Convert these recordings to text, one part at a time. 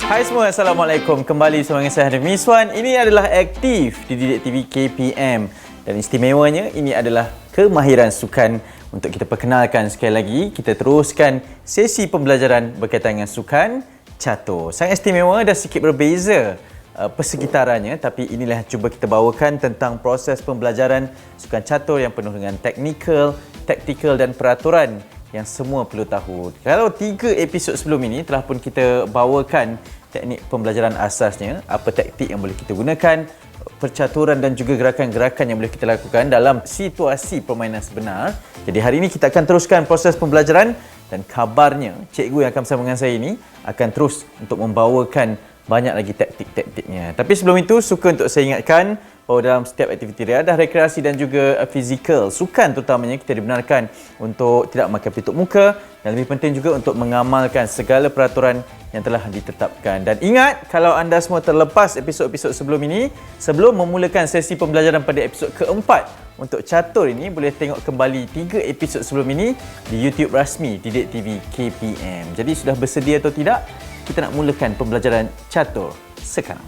Hai semua, Assalamualaikum. Kembali bersama dengan saya Hanif Miswan. Ini adalah Aktif di Didik TV KPM. Dan istimewanya, ini adalah kemahiran sukan. Untuk kita perkenalkan sekali lagi, kita teruskan sesi pembelajaran berkaitan dengan sukan catur. Sangat istimewa dan sedikit berbeza persekitarannya, tapi inilah cuba kita bawakan tentang proses pembelajaran sukan catur yang penuh dengan teknikal, taktikal dan peraturan yang semua perlu tahu. Kalau 3 episod sebelum ini telah pun kita bawakan teknik pembelajaran asasnya, apa taktik yang boleh kita gunakan, percaturan dan juga gerakan-gerakan yang boleh kita lakukan dalam situasi permainan sebenar. Jadi hari ini kita akan teruskan proses pembelajaran dan kabarnya cikgu yang akan bersama dengan saya ini akan terus untuk membawakan banyak lagi taktik-taktiknya. Tapi sebelum itu, suka untuk saya ingatkan bahawa dalam setiap aktiviti riadah, rekreasi dan juga fizikal, sukan terutamanya, kita dibenarkan untuk tidak memakai pelitup muka dan lebih penting juga untuk mengamalkan segala peraturan yang telah ditetapkan. Dan ingat, kalau anda semua terlepas episod-episod sebelum ini, sebelum memulakan sesi pembelajaran pada episod keempat untuk catur ini, boleh tengok kembali 3 episod sebelum ini di YouTube rasmi Didik TV KPM. Jadi sudah bersedia atau tidak? Kita nak mulakan pembelajaran catur sekarang.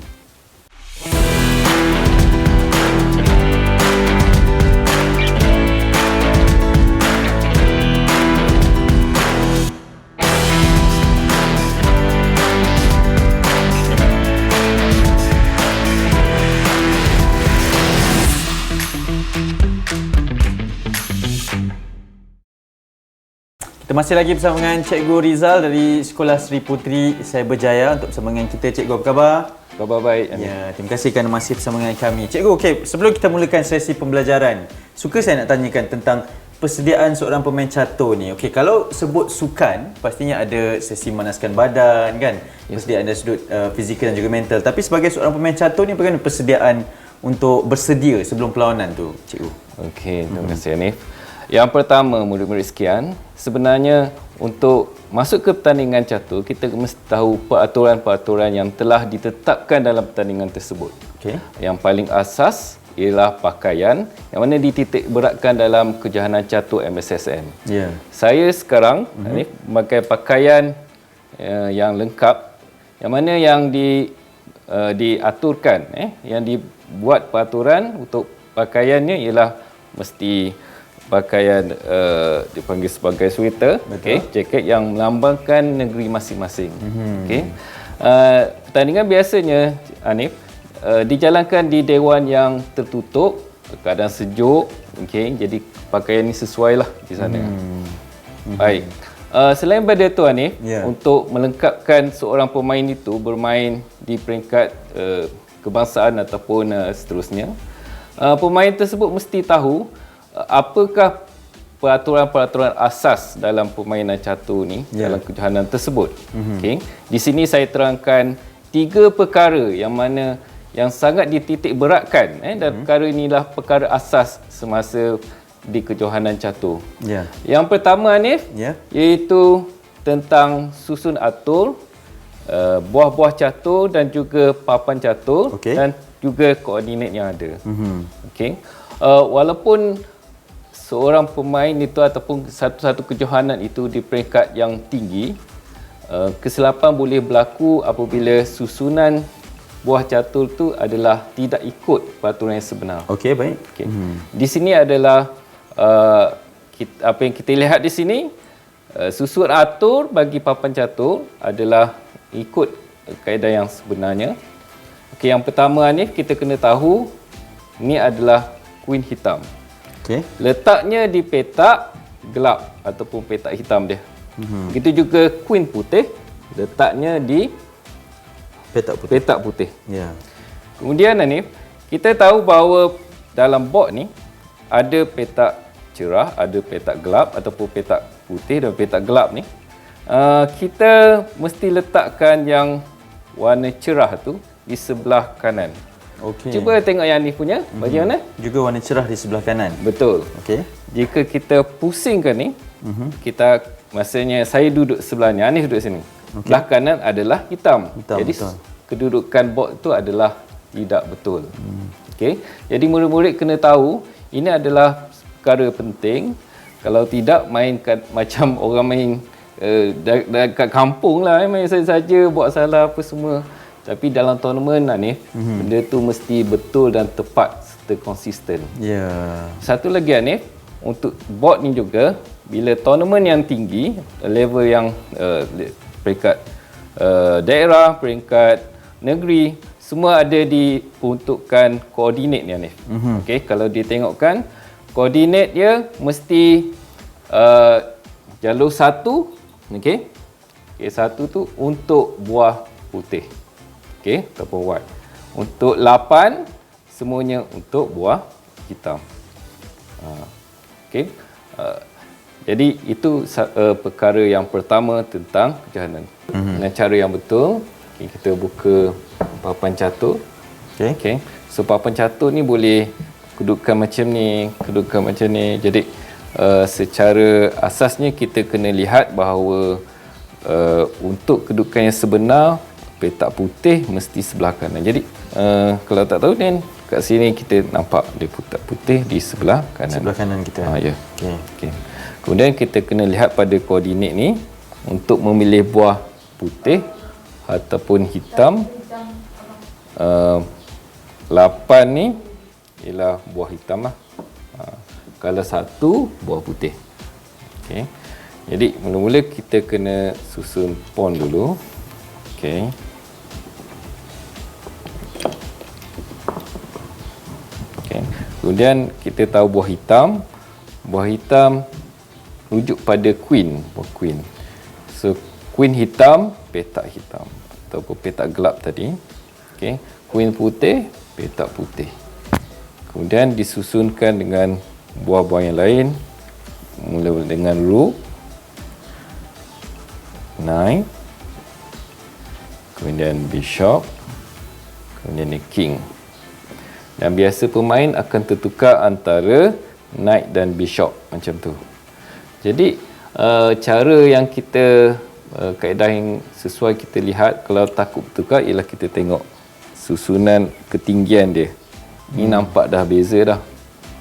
Kita masih lagi bersama dengan Cikgu Rizal dari Sekolah Sri Putri Cyberjaya untuk bersama dengan kita. Cikgu, apa khabar? Khabar baik. Ya, terima kasih kerana masih bersama dengan kami. Cikgu, okey, sebelum kita mulakan sesi pembelajaran, suka saya nak tanyakan tentang persediaan seorang pemain catur ni. Okey, kalau sebut sukan, pastinya ada sesi memanaskan badan kan? Persediaan dari sudut fizikal dan juga mental. Tapi sebagai seorang pemain catur ni, bagaimana persediaan untuk bersedia sebelum perlawanan tu, Cikgu? Okey, terima kasih Hanif. Yang pertama, murid-murid sekian, sebenarnya untuk masuk ke pertandingan catur, kita mesti tahu peraturan-peraturan yang telah ditetapkan dalam pertandingan tersebut. Okey. Yang paling asas ialah pakaian yang mana dititik beratkan dalam kejohanan catur MSSM. Ya. Saya sekarang Hanif, memakai pakaian yang lengkap, yang mana yang diaturkan, yang dibuat peraturan untuk pakaiannya ialah mesti pakaian dipanggil sebagai sweater, jaket yang melambangkan negeri masing-masing. Pertandingan biasanya, Hanif, dijalankan di dewan yang tertutup, keadaan sejuk, jadi pakaian ini sesuailah di sana. Baik. Selain daripada itu, Hanif, untuk melengkapkan seorang pemain itu bermain di peringkat kebangsaan ataupun seterusnya, pemain tersebut mesti tahu apakah peraturan-peraturan asas dalam permainan catur ni, dalam kejohanan tersebut. Di sini saya terangkan 3 perkara yang mana yang sangat dititik beratkan, dan perkara inilah perkara asas semasa di kejohanan catur. Yang pertama, Hanif, iaitu tentang susun atur, buah-buah catur dan juga papan catur, dan juga koordinat yang ada. Walaupun seorang pemain itu ataupun satu-satu kejohanan itu di peringkat yang tinggi, kesilapan boleh berlaku apabila susunan buah catur itu adalah tidak ikut peraturan yang sebenar. Okey, baik. Di sini adalah apa yang kita lihat di sini, susun atur bagi papan catur adalah ikut kaedah yang sebenarnya. Yang pertama, Hanif, kita kena tahu ini adalah kuin hitam. Letaknya di petak gelap ataupun petak hitam dia. Begitu juga kuin putih, letaknya di petak putih. Kemudian, Hanif, kita tahu bahawa dalam bot ni ada petak cerah, ada petak gelap ataupun petak putih dan petak gelap ni. Kita mesti letakkan yang warna cerah tu di sebelah kanan. Cuba tengok yang ni punya, bagaimana? Juga warna cerah di sebelah kanan. Betul. Jika kita pusingkan ni, kita, maksudnya saya duduk sebelahnya, Hanif duduk sini. Belah kanan adalah hitam. Jadi betul. Kedudukan bot itu adalah tidak betul. Jadi murid-murid kena tahu ini adalah perkara penting. Kalau tidak, mainkan macam orang main dekat kampung lah main saja buat salah apa semua. Tapi dalam tournament Hanif, benda tu mesti betul dan tepat serta konsisten. Ya. Satu lagi Hanif, untuk board ni juga, bila tournament yang tinggi, level yang peringkat daerah, peringkat negeri, semua ada diperuntukkan koordinat ni Hanif. Okey, kalau dia tengokkan, koordinat dia mesti jalur 1, okey. Satu tu untuk buah putih. Okey, ataupun white. Untuk 8 semuanya untuk buah hitam. Okey. Jadi itu perkara yang pertama tentang kejohanan. Dengan cara yang betul, okay, kita buka papan catur. Okey. So papan catur ni boleh kedudukan macam ni, kedudukan macam ni. Jadi secara asasnya kita kena lihat bahawa untuk kedudukan yang sebenar, petak putih mesti sebelah kanan. Jadi kalau tak tahu ni kat sini kita nampak dia petak putih di sebelah kanan. Sebelah kanan kita. Ya. Okey. Kemudian kita kena lihat pada koordinat ni untuk memilih buah putih ataupun hitam. 8 ni ialah buah hitam lah. Kalau 1 buah putih. Okey. Jadi mula-mula kita kena susun pawn dulu. Okey. Kemudian kita tahu buah hitam. Buah hitam rujuk pada queen, buah queen. So queen hitam, petak hitam ataupun petak gelap tadi. Okey, queen putih, petak putih. Kemudian disusunkan dengan buah-buah yang lain. Mula dengan rook, knight, kemudian bishop, kemudian king. Dan biasa pemain akan tertukar antara knight dan bishop macam tu. Jadi cara yang kita kaedah yang sesuai kita lihat kalau takut bertukar ialah kita tengok susunan ketinggian dia. Ini nampak dah beza dah.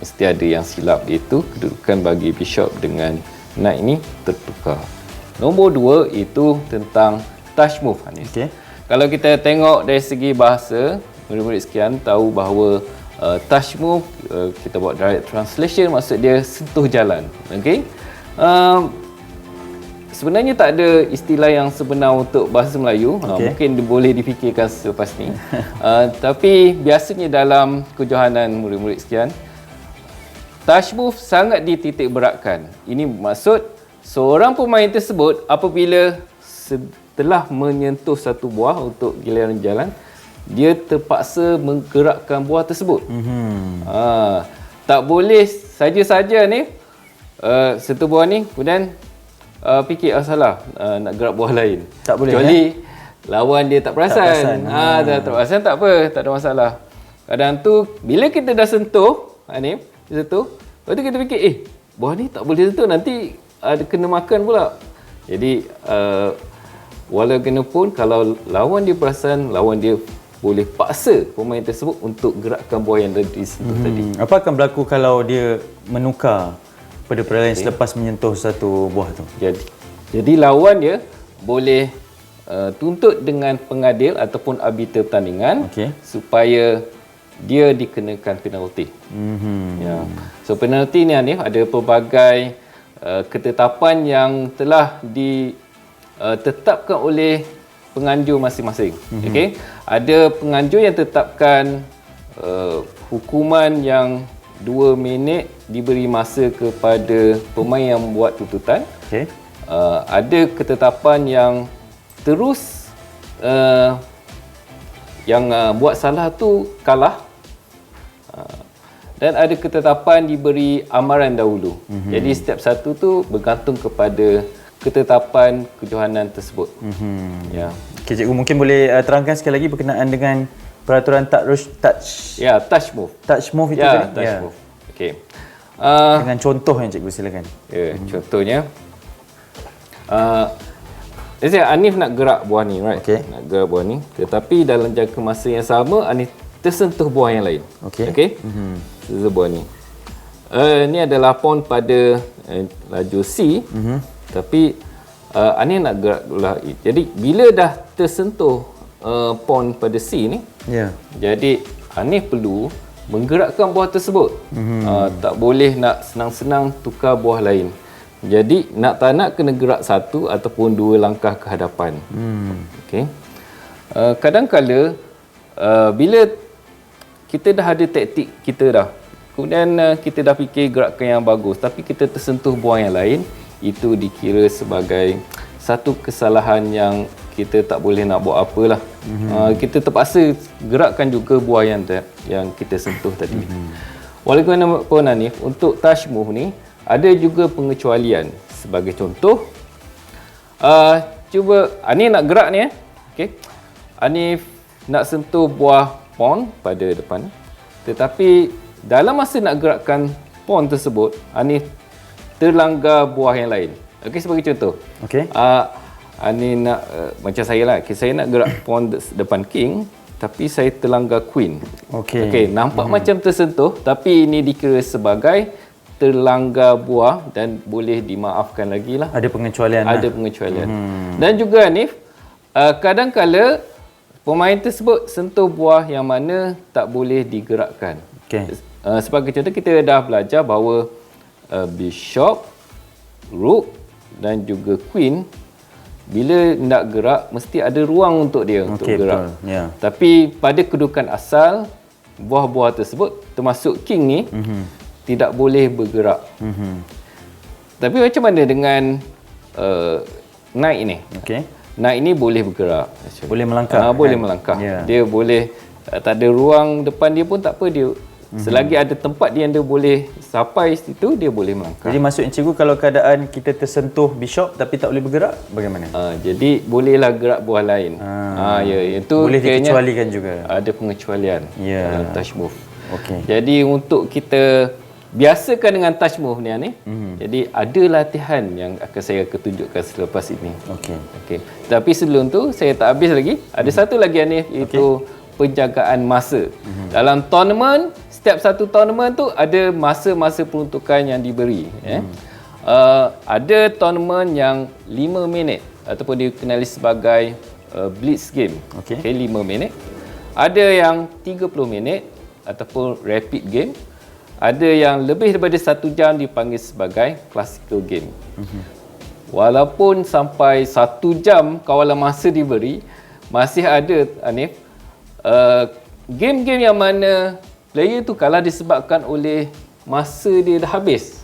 Mesti ada yang silap, iaitu kedudukan bagi bishop dengan knight ni tertukar. Nombor 2 itu tentang touch move. Okey. Kalau kita tengok dari segi bahasa, murid-murid sekian tahu bahawa touch move, kita buat direct translation, maksud dia sentuh jalan. Okey. Sebenarnya tak ada istilah yang sebenar untuk bahasa Melayu. Okay. Mungkin boleh difikirkan selepas ni. Tapi biasanya dalam kejohanan murid-murid sekian, touch move sangat dititik beratkan. Ini maksud seorang pemain tersebut apabila setelah menyentuh satu buah untuk giliran jalan, dia terpaksa menggerakkan buah tersebut. Tak boleh saja-saja ni sentuh buah ni kemudian fikir salah nak gerak buah lain. Tak boleh. Kecuali lawan dia tak perasan. Tak perasan tak apa, tak ada masalah. Kadang tu bila kita dah sentuh, ni sentuh, lepas tu kita fikir buah ni tak boleh sentuh, nanti ada kena makan pula. Jadi walaupun kalau lawan dia perasan, lawan dia boleh paksa pemain tersebut untuk gerakkan buah yang dah disentuh tadi. Apa akan berlaku kalau dia menukar pada perlawanan selepas menyentuh satu buah tu? Jadi lawan dia boleh tuntut dengan pengadil ataupun arbiter pertandingan supaya dia dikenakan penalti. Ya. So penalti ni Hanif, ada pelbagai ketetapan yang telah ditetapkan oleh penganjur masing-masing. Okey, ada penganjur yang tetapkan hukuman yang 2 minit diberi masa kepada pemain yang membuat tuntutan. Ada ketetapan yang terus yang buat salah tu kalah. Dan ada ketetapan diberi amaran dahulu. Jadi setiap satu tu bergantung kepada ketetapan kejohanan tersebut. Ya. Okey, cikgu mungkin boleh terangkan sekali lagi berkenaan dengan peraturan touch move. Touch move itu ya, tadi. Touch move. Okey. Dengan contoh yang cikgu silakan. Contohnya let's say Hanif nak gerak buah ni, right? Nak gerak buah ni, tetapi dalam jangka masa yang sama Hanif tersentuh buah yang lain. Okey. Tersentuh buah ni. Ni adalah pawn pada laju C. Tapi Anif nak gerak bola. Jadi bila dah tersentuh pawn pada C ni, jadi Anif perlu menggerakkan buah tersebut. Tak boleh nak senang-senang tukar buah lain. Jadi nak tak nak kena gerak satu ataupun dua langkah ke hadapan. Okey. Kadang-kala bila kita dah ada taktik kita dah, kemudian kita dah fikir gerakan yang bagus, tapi kita tersentuh buah yang lain, itu dikira sebagai satu kesalahan yang kita tak boleh nak buat apalah. Kita terpaksa gerakkan juga buah yang kita sentuh tadi. Walaupun Hanif, untuk touch move ni ada juga pengecualian. Sebagai contoh, cuba Hanif nak gerak ni. Okay. Hanif nak sentuh buah pawn pada depan, tetapi dalam masa nak gerakkan pawn tersebut, Hanif terlanggar buah yang lain. Okey, sebagai contoh. Okey. Hanif nak macam saya lah. Okay, saya nak gerak pawn depan king, tapi saya terlanggar queen. Okey, nampak macam tersentuh, tapi ini dikira sebagai terlanggar buah dan boleh dimaafkan lagi lah. Ada pengecualian. Ada pengecualian. Dan juga Hanif, kadang-kala pemain tersebut sentuh buah yang mana tak boleh digerakkan. Okey. Sebagai contoh, kita dah belajar bahawa bishop, rook dan juga queen, bila nak gerak mesti ada ruang untuk dia untuk gerak. Tapi pada kedudukan asal, buah-buah tersebut termasuk king ni tidak boleh bergerak. Tapi macam mana dengan knight ni? Knight ni boleh bergerak. Boleh melangkah. Boleh melangkah. Dia boleh, tak ada ruang depan dia pun tak apa, dia selagi ada tempat dia yang dia boleh sampai situ, dia boleh melangkah. Jadi maksudnya cikgu, kalau keadaan kita tersentuh bishop tapi tak boleh bergerak, bagaimana? Jadi bolehlah gerak buah lain. Itu boleh dikecualikan juga. Ada pengecualian dalam touch move. Jadi untuk kita biasakan dengan touch move ni, jadi ada latihan yang saya akan tunjukkan selepas ini. Tapi sebelum tu saya tak habis lagi. Ada satu lagi Hanif, iaitu penjagaan masa. Dalam tournament, setiap satu tournament tu ada masa-masa peruntukan yang diberi. Ada tournament yang 5 minit ataupun dikenali sebagai blitz game. 5 minit. Ada yang 30 minit ataupun rapid game. Ada yang lebih daripada 1 jam dipanggil sebagai classical game. Walaupun sampai 1 jam kawalan masa diberi, masih ada Hanif game-game yang mana player tu kalah disebabkan oleh masa dia dah habis.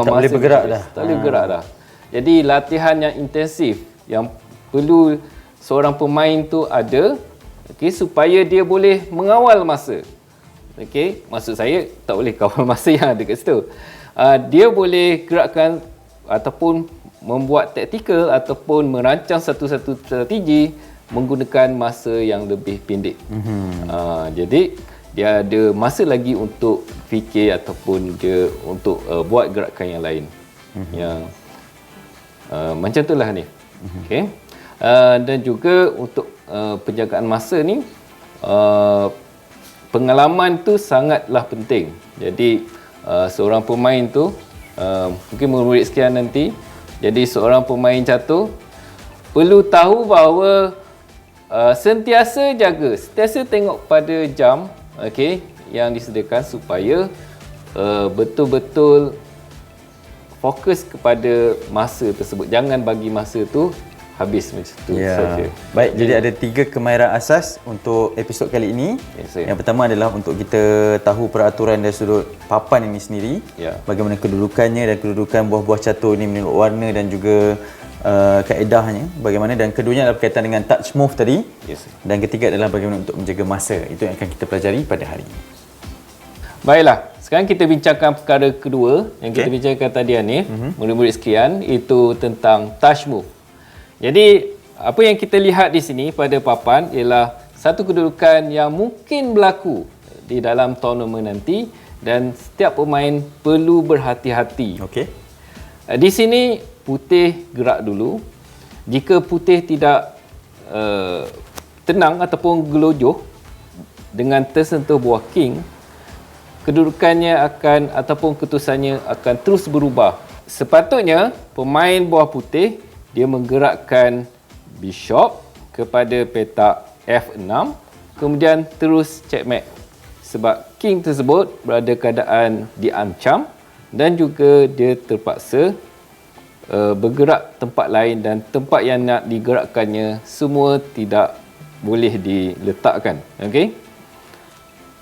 Tak boleh bergerak dah. Tak boleh bergerak dah. Jadi latihan yang intensif yang perlu seorang pemain tu ada, supaya dia boleh mengawal masa. Maksud saya tak boleh kawal masa yang ada kat situ. Dia boleh gerakkan ataupun membuat taktikal ataupun merancang satu-satu strategi menggunakan masa yang lebih pendek. Jadi dia ada masa lagi untuk fikir ataupun dia untuk buat gerakan yang lain. Yang macam itulah ni. Dan juga untuk penjagaan masa ni, pengalaman tu sangatlah penting. Jadi seorang pemain tu, mungkin murid sekian nanti, jadi seorang pemain catur perlu tahu bahawa sentiasa tengok pada jam yang disediakan supaya betul-betul fokus kepada masa tersebut. Jangan bagi masa tu habis macam tu saja. Baik, jadi ada 3 kemahiran asas untuk episod kali ini. Yang pertama adalah untuk kita tahu peraturan dari sudut papan ini sendiri. Bagaimana kedudukannya dan kedudukan buah-buah catur ini menurut warna dan juga kaedahnya bagaimana, dan keduanya adalah berkaitan dengan touch move tadi. Dan ketiga adalah bagaimana untuk menjaga masa. Itu yang akan kita pelajari pada hari ini. Baiklah, sekarang kita bincangkan perkara kedua yang kita bincangkan tadi Hanif, murid-murid sekalian, itu tentang touch move. Jadi apa yang kita lihat di sini pada papan ialah satu kedudukan yang mungkin berlaku di dalam tournament nanti dan setiap pemain perlu berhati-hati. Di sini putih gerak dulu. Jika putih tidak tenang ataupun gelojoh dengan tersentuh buah king, kedudukannya akan ataupun keputusannya akan terus berubah. Sepatutnya pemain buah putih dia menggerakkan bishop kepada petak F6, kemudian terus checkmate. Sebab king tersebut berada keadaan diancam dan juga dia terpaksa bergerak tempat lain dan tempat yang nak digerakkannya semua tidak boleh diletakkan. Okey.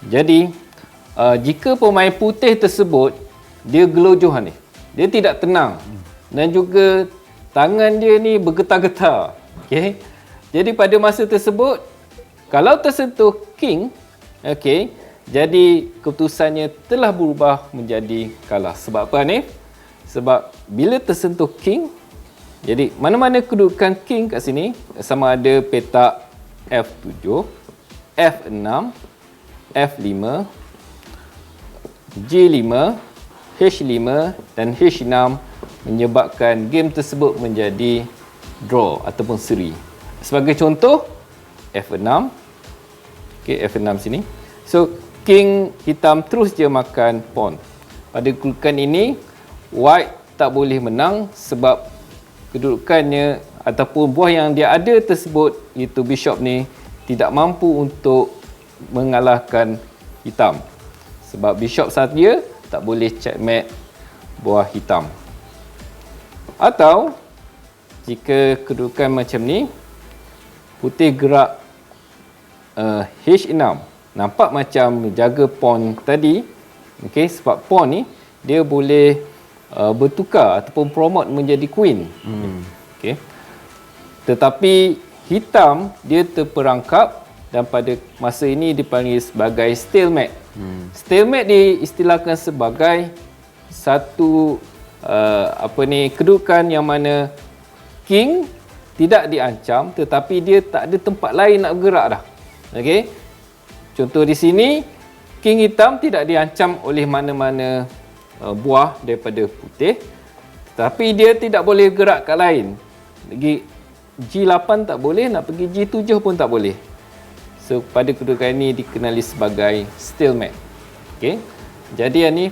Jadi jika pemain putih tersebut dia gelojoh ni, dia tidak tenang dan juga tangan dia ni bergetar-getar. Okey. Jadi pada masa tersebut kalau tersentuh king, okey, jadi keputusannya telah berubah menjadi kalah. Sebab apa ni? Sebab bila tersentuh king, jadi mana-mana kedudukan king kat sini, sama ada petak F7, F6, F5, G5, H5 dan H6 menyebabkan game tersebut menjadi draw ataupun seri. Sebagai contoh, F6. Okey, F6 sini. So, king hitam terus je makan pawn. Pada kedudukan ini, white tak boleh menang sebab kedudukannya ataupun buah yang dia ada tersebut, iaitu bishop ni, tidak mampu untuk mengalahkan hitam. Sebab bishop saja tak boleh checkmate buah hitam. Atau jika kedudukan macam ni, putih gerak H6, nampak macam jaga pawn tadi. Okey, sebab pawn ni dia boleh bertukar ataupun promote menjadi queen. Okey. Tetapi hitam dia terperangkap dan pada masa ini dipanggil sebagai stalemate. Stalemate diistilahkan sebagai satu kedudukan yang mana king tidak diancam tetapi dia tak ada tempat lain nak bergerak dah. Okey. Contoh di sini, king hitam tidak diancam oleh mana-mana buah daripada putih, tapi dia tidak boleh gerak kat lain. Pergi G8 tak boleh, nak pergi G7 pun tak boleh. So pada kedudukan ini dikenali sebagai stalemate. Okey. Jadi ni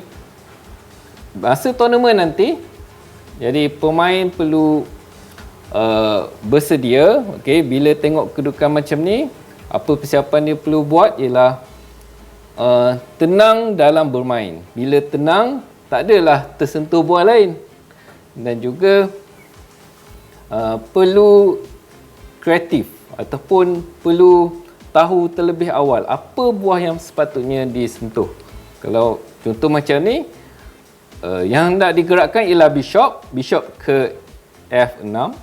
masa tournament nanti, jadi pemain perlu bersedia. Okey, bila tengok kedudukan macam ni, apa persiapan dia perlu buat ialah tenang dalam bermain. Bila tenang, tak adalah tersentuh buah lain. Dan juga perlu kreatif ataupun perlu tahu terlebih awal apa buah yang sepatutnya disentuh. Kalau contoh macam ni, yang nak digerakkan ialah bishop ke F6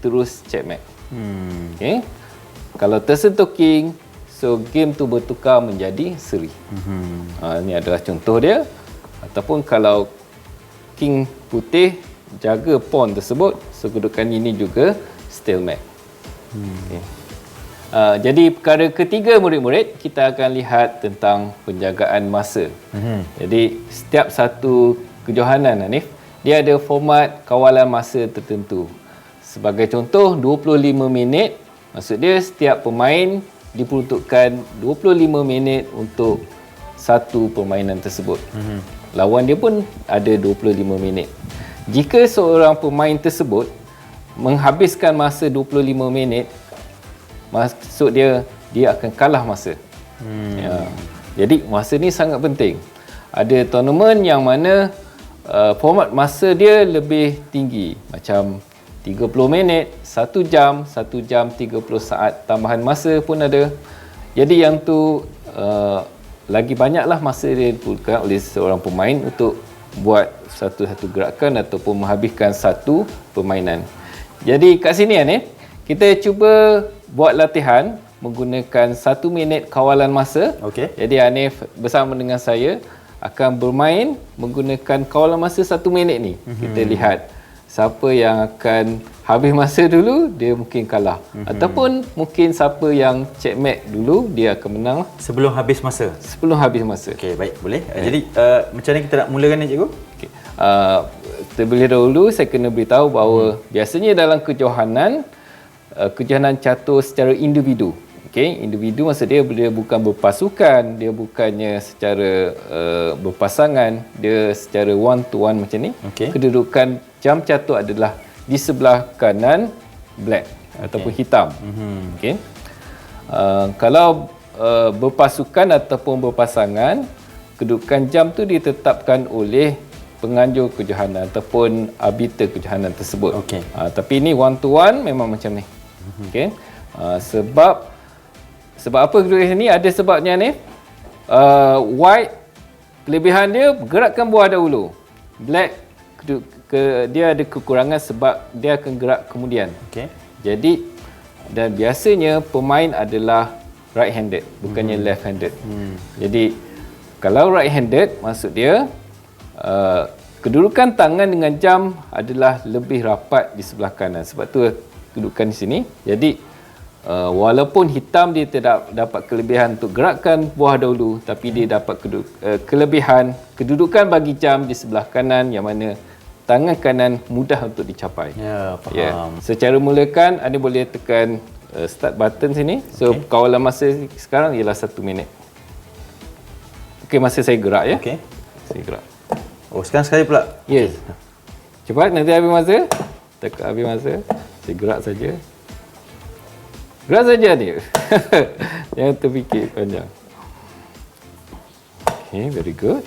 terus checkmate. Okey. Kalau tersentuh king, so game tu bertukar menjadi seri. Ini adalah contoh dia. Ataupun kalau king putih jaga pawn tersebut, so kedudukan ini juga stalemate. Okay. Jadi perkara ketiga murid-murid, kita akan lihat tentang penjagaan masa. Jadi setiap satu kejohanan, Hanif, dia ada format kawalan masa tertentu. Sebagai contoh, 25 minit. Maksud dia setiap pemain diperuntukkan 25 minit untuk satu permainan tersebut. Lawan dia pun ada 25 minit. Jika seorang pemain tersebut menghabiskan masa 25 minit, maksud dia akan kalah masa. Jadi masa ni sangat penting. Ada tournament yang mana format masa dia lebih tinggi, macam 30 minit, 1 jam, 1 jam 30 saat tambahan masa pun ada. Jadi yang tu lagi banyaklah masa dia diperlukan oleh seorang pemain untuk buat satu gerakan ataupun menghabiskan satu permainan. Jadi kat sini ni kita cuba buat latihan menggunakan 1 minit kawalan masa. Okey. Jadi Hanif bersama dengan saya akan bermain menggunakan kawalan masa 1 minit ni. Kita lihat siapa yang akan habis masa dulu, dia mungkin kalah. Ataupun mungkin siapa yang checkmate dulu, dia akan menang Sebelum habis masa. sebelum habis masa. Okey, baik, boleh. Jadi macam mana kita nak mulakan ni, cikgu? Okay. Terlebih dahulu saya kena beritahu bahawa biasanya dalam kejohanan catur secara individu. Okey, individu maksud dia bukan berpasukan, dia bukannya secara berpasangan, dia secara one to one macam ni. Okey. Kedudukan jam catur adalah di sebelah kanan black ataupun hitam. Okey. Kalau berpasukan ataupun berpasangan, kedudukan jam tu ditetapkan oleh penganjur kejohanan ataupun arbiter kejohanan tersebut. Okey. Tapi ini one to one memang macam ni. Okey. Sebab apa kedudukan ni? Ada sebabnya ni. White kelebihan dia gerakkan buah dahulu. Black dia ada kekurangan sebab dia akan gerak kemudian. Okey. Jadi dan biasanya pemain adalah right handed bukannya left handed. Jadi kalau right handed maksud dia kedudukan tangan dengan jam adalah lebih rapat di sebelah kanan. Sebab tu kedudukan di sini. Jadi walaupun hitam dia tidak dapat kelebihan untuk gerakkan buah dahulu, tapi dia dapat kelebihan kedudukan bagi jam di sebelah kanan yang mana tangan kanan mudah untuk dicapai. Ya, faham. Secara mulakan anda boleh tekan start button sini. So kawalan masa sekarang ialah 1 minit. Okey, masa saya gerak ya. Okey. Saya gerak. Oh, sekarang sekali pula. Yes. Cepat, nanti habis masa. Tekan habis masa. Saya gerak saja. Gerak saja dia. Jangan terfikir panjang. Okay, very good.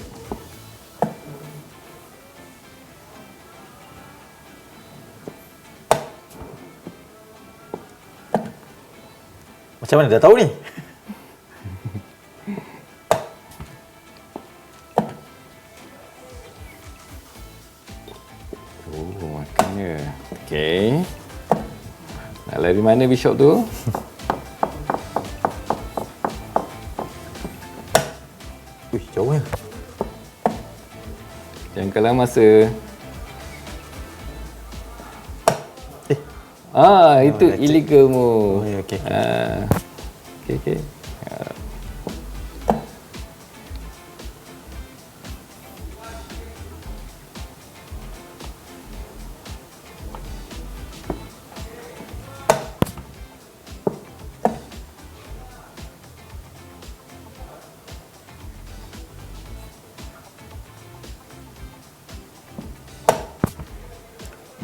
Macam mana dah tahu ni? Oh, makanya. Okay. Nak lari mana bishop tu? Wih, jauh ya. Jangan kalah masa. Itu illegal move. Oh, ya, okey. Okey.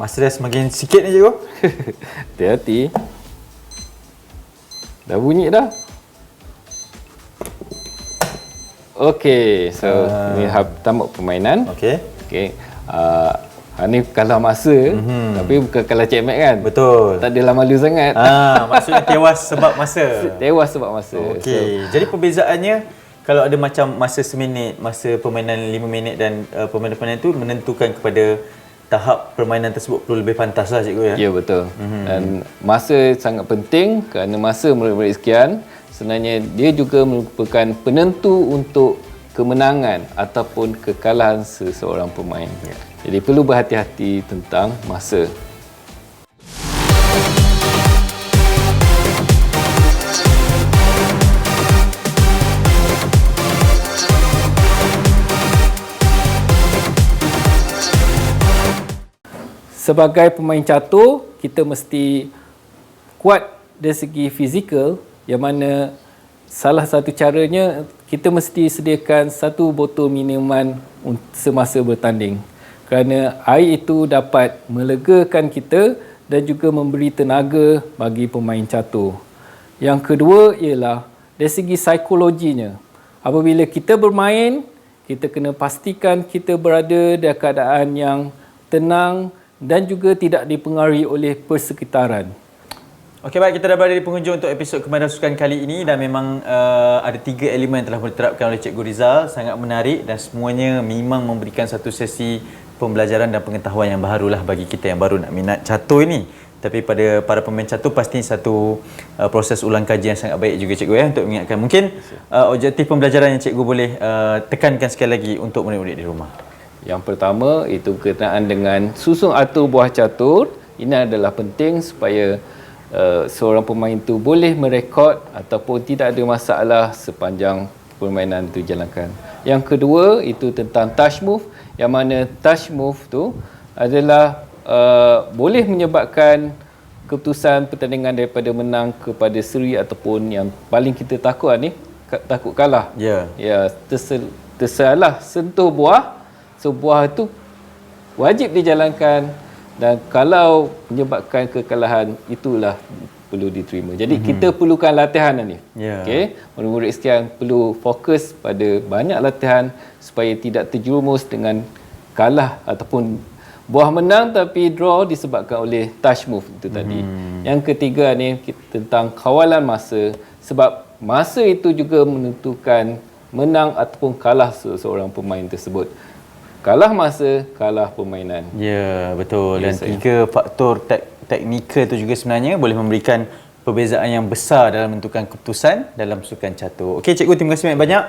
Masa dah semakin sikit ni cikgu. Hati-hati. Dah bunyi dah. Okey, so ni tamat permainan. Okey. Okey. Hanif kalah masa, tapi bukan kalah checkmate kan? Betul. Tak adalah malu sangat. Maksudnya tewas sebab masa. Tewas sebab masa. Okey. Jadi perbezaannya kalau ada macam masa seminit, masa permainan 5 minit dan permainan-permainan itu menentukan kepada tahap permainan tersebut perlu lebih pantas lah cikgu ya? Ya, betul. Dan masa sangat penting kerana masa murid-murid sekian sebenarnya dia juga merupakan penentu untuk kemenangan ataupun kekalahan seseorang pemain. Ya. Jadi perlu berhati-hati tentang masa. Sebagai pemain catur, kita mesti kuat dari segi fizikal, yang mana salah satu caranya kita mesti sediakan 1 botol minuman semasa bertanding. Kerana air itu dapat melegakan kita dan juga memberi tenaga bagi pemain catur. Yang kedua ialah dari segi psikologinya. Apabila kita bermain, kita kena pastikan kita berada dalam keadaan yang tenang dan juga tidak dipengaruhi oleh persekitaran. Okey, baik, kita dah berada di penghujung untuk episod Kemahiran Sukan kali ini dan memang ada 3 elemen yang telah diterapkan oleh Cikgu Rizal, sangat menarik dan semuanya memang memberikan satu sesi pembelajaran dan pengetahuan yang barulah bagi kita yang baru nak minat catur ini. Tapi pada para pemain catur pasti satu proses ulang kaji yang sangat baik juga cikgu ya untuk mengingatkan. Mungkin objektif pembelajaran yang cikgu boleh tekankan sekali lagi untuk murid-murid di rumah. Yang pertama itu berkenaan dengan susun atur buah catur. Ini adalah penting supaya seorang pemain itu boleh merekod ataupun tidak ada masalah sepanjang permainan itu dijalankan. Yang kedua itu tentang touch move, yang mana touch move tu adalah boleh menyebabkan keputusan pertandingan daripada menang kepada seri ataupun yang paling kita takut ni takut kalah. Ya. Ya, tersalah sentuh buah. So buah itu wajib dijalankan Dan kalau menyebabkan kekalahan, itulah perlu diterima. Jadi kita perlukan latihan ni. Ya. Okey, murid-murid sekalian perlu fokus pada banyak latihan supaya tidak terjerumus dengan kalah ataupun buah menang tapi draw disebabkan oleh touch move itu tadi. Yang ketiga ni tentang kawalan masa, sebab masa itu juga menentukan menang ataupun kalah seseorang pemain tersebut. Kalah masa, kalah permainan. Ya, betul. Dan Ya, tiga faktor teknikal tu juga sebenarnya boleh memberikan perbezaan yang besar dalam menentukan keputusan dalam sukan catur. Okey, cikgu, terima kasih banyak-banyak.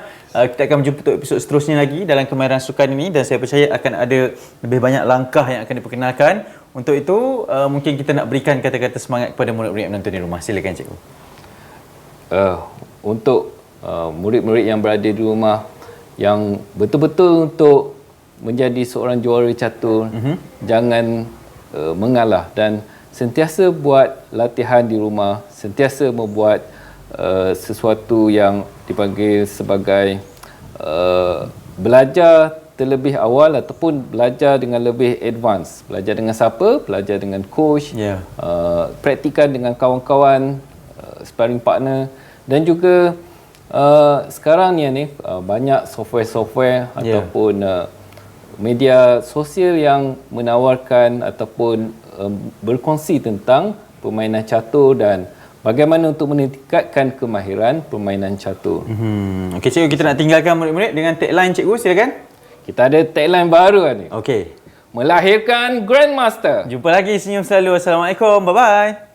Kita akan berjumpa untuk episod seterusnya lagi dalam kemahiran sukan ini dan saya percaya akan ada lebih banyak langkah yang akan diperkenalkan. Untuk itu, mungkin kita nak berikan kata-kata semangat kepada murid-murid yang menonton di rumah. Silakan, cikgu. Untuk murid-murid yang berada di rumah yang betul-betul untuk menjadi seorang juara catur, jangan mengalah dan sentiasa buat latihan di rumah, sentiasa membuat sesuatu yang dipanggil sebagai belajar terlebih awal ataupun belajar dengan lebih advance. Belajar dengan siapa? Belajar dengan coach, praktikan dengan kawan-kawan, sparring partner, dan juga sekarang ni banyak software-software ataupun media sosial yang menawarkan ataupun berkongsi tentang permainan catur dan bagaimana untuk meningkatkan kemahiran permainan catur. Okey, cikgu, kita nak tinggalkan murid-murid dengan tagline, cikgu, silakan. Kita ada tagline baru ni. Okey. Melahirkan Grandmaster. Jumpa lagi, senyum selalu. Assalamualaikum. Bye-bye.